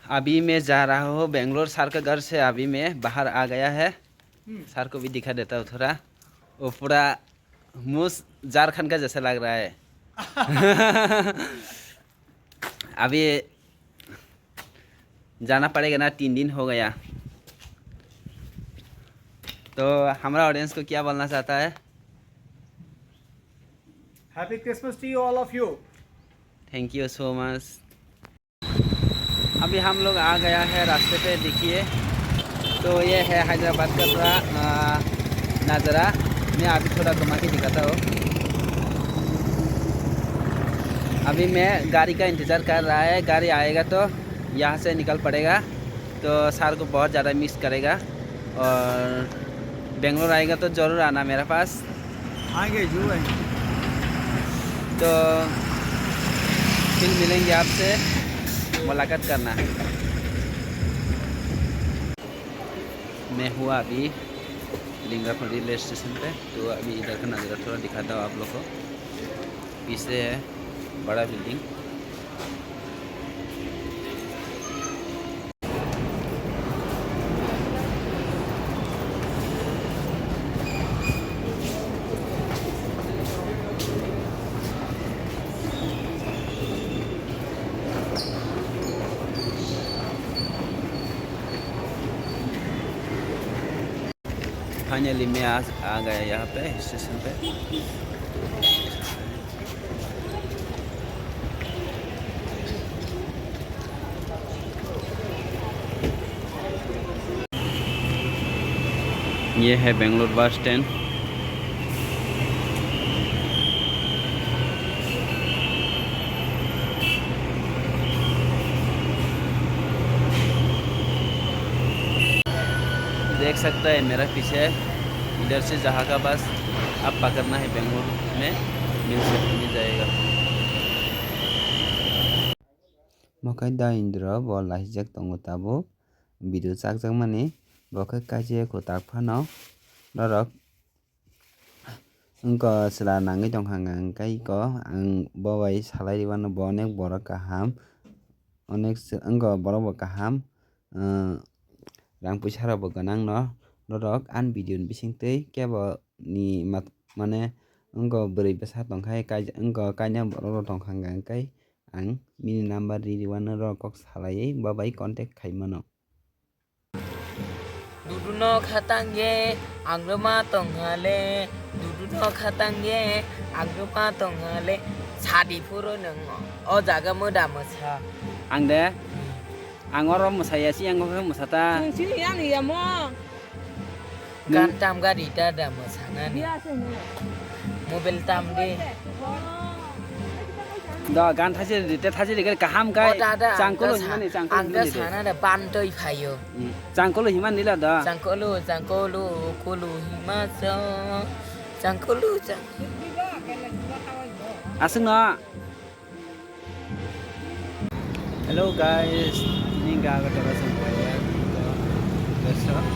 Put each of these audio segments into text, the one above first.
अभी मैं जा रहा हूँ बेंगलोर। सर के घर से अभी मैं बाहर आ गया है। सर को भी दिखा देता हूँ थोड़ा। वो पूरा मुँह झारखंड का जैसा लग रहा है। अभी जाना पड़ेगा ना, 3 दिन हो गया। तो हमारा ऑडियंस को क्या बोलना चाहता है? Happy Christmas to you all of you. Thank you so much. अभी हम लोग आ गया है रास्ते पे, देखिए। तो ये है हैदराबाद का थोड़ा नज़ारा। मैं अभी थोड़ा घुमा के दिखाता हूँ। अभी मैं गाड़ी का इंतज़ार कर रहा है। गाड़ी आएगा तो यहाँ से निकल पड़ेगा। तो सर को बहुत ज़्यादा मिस करेगा। और बेंगलोर आएगा तो ज़रूर आना मेरे पास। आएंगे जरूर आएंगे। तो फिर मिलेंगे आपसे, मुलाकात करना। मैं हुआ अभी लिंगापुर रेलवे स्टेशन पे। तो अभी इधर का नज़ारा थोड़ा दिखाता हूँ आप लोग को। पीछे है बड़ा बिल्डिंग। फाइनली मैं आ गया यहाँ पे स्टेशन पे। ये है बेंगलोर बस स्टैंड। देख सकता है मेरा पीछे, इधर से जहाँ का बस अब पकड़ना है बेंगलोर में मिल जाएगा। मकै दा इंद्र बल लाइजक तंगो ताबो भिडियो चाकजक माने बखै काजे खोताक फानो ररक उनको सला नांगै दंहांगा अंकाई को आं बवाई सालाय रिवानो बनेक बरक kaham अनेक उनको बरक kaham rang puisara bo ganang no norok an video bisingtei kebo ni mane ungo bwrwi bwsa tongkhai ungo kaina borok tongkhanga hingkai ang mini number ririwano ro kok salaiwi babai contact khai mano. Duduno khatangye angroma tonghale duduno khatangye angroma tonghale sadi puro nang o jaga moda mosa Ang de ang oro musaya si ang ko musata sini yani ya mo kan tam gari ta da mosana ni mobil tam de da gan thase rite thase de kaham kai changkolo himani changkolo angda sana da bantoi phayo changkolo himan nila da changkolo kulu himaso changkolo asung na. Hello guys, ini ga ga tara sampai besok.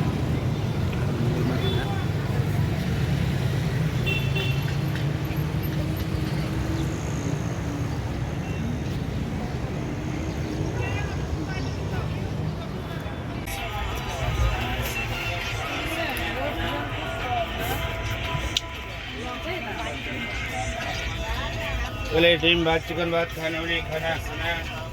बोले team बात chicken बात खाना खाना